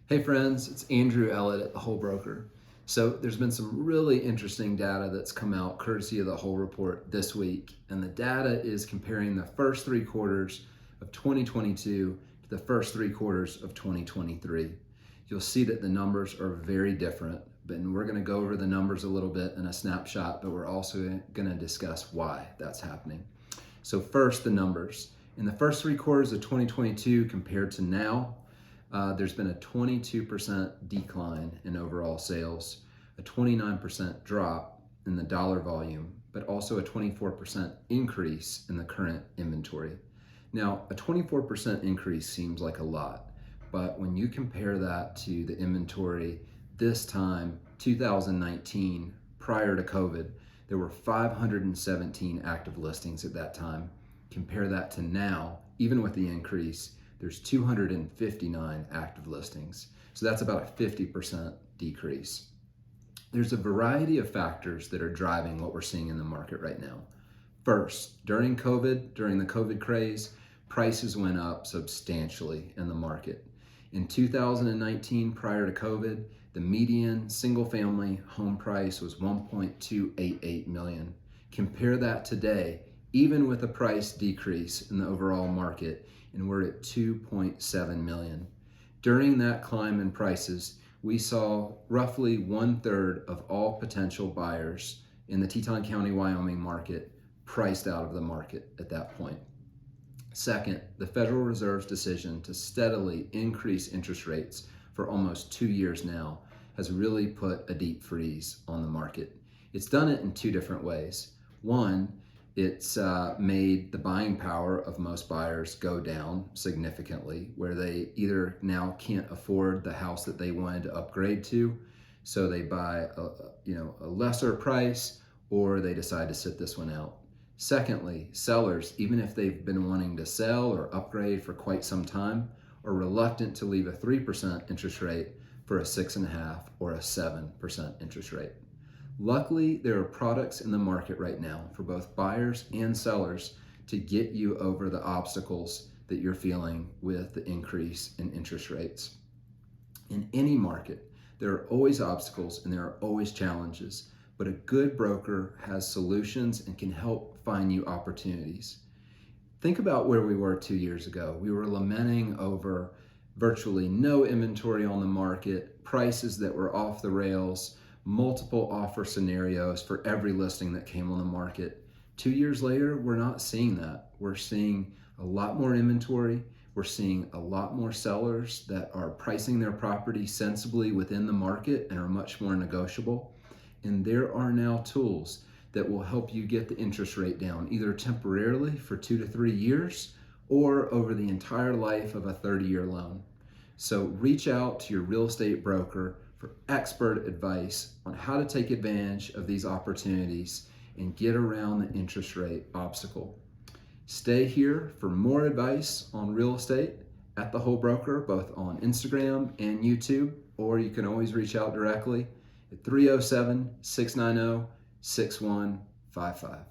Hey friends, it's Andrew Ellett at The Whole Broker. So there's been some really interesting data that's come out courtesy of the Whole Report this week. And the data is comparing the first three quarters of 2022 to the first three quarters of 2023. You'll see that the numbers are very different, and we're gonna go over the numbers a little bit in a snapshot, but we're also gonna discuss why that's happening. So first, the numbers. In the first three quarters of 2022 compared to now, there's been a 22% decline in overall sales, a 29% drop in the dollar volume, but also a 24% increase in the current inventory. Now, a 24% increase seems like a lot, but when you compare that to the inventory this time, 2019, prior to COVID, there were 517 active listings at that time. Compare that to now, even with the increase, there's 259 active listings. So that's about a 50% decrease. There's a variety of factors that are driving what we're seeing in the market right now. First, during the COVID craze, prices went up substantially in the market. In 2019, prior to COVID, the median single-family home price was $1.288 million. Compare that today, even with a price decrease in the overall market, and we're at 2.7 million. During that climb in prices, we saw roughly 1/3 of all potential buyers in the Teton County, Wyoming market priced out of the market at that point. Second, the Federal Reserve's decision to steadily increase interest rates for almost 2 years now has really put a deep freeze on the market. It's done it in two different ways. One, it's made the buying power of most buyers go down significantly, where they either now can't afford the house that they wanted to upgrade to, so they buy a lesser price, or they decide to sit this one out. Secondly, sellers, even if they've been wanting to sell or upgrade for quite some time, are reluctant to leave a 3% interest rate for a 6.5% or a 7% interest rate. Luckily, there are products in the market right now for both buyers and sellers to get you over the obstacles that you're feeling with the increase in interest rates. In any market, there are always obstacles and there are always challenges, but a good broker has solutions and can help find you opportunities. Think about where we were 2 years ago. We were lamenting over virtually no inventory on the market, prices that were off the rails, multiple offer scenarios for every listing that came on the market. 2 years later, we're not seeing that. We're seeing a lot more inventory. We're seeing a lot more sellers that are pricing their property sensibly within the market and are much more negotiable. And there are now tools that will help you get the interest rate down, either temporarily for 2 to 3 years or over the entire life of a 30-year loan. So reach out to your real estate broker for expert advice on how to take advantage of these opportunities and get around the interest rate obstacle. Stay here for more advice on real estate at The Whole Broker, both on Instagram and YouTube, or you can always reach out directly at 307-690-6155.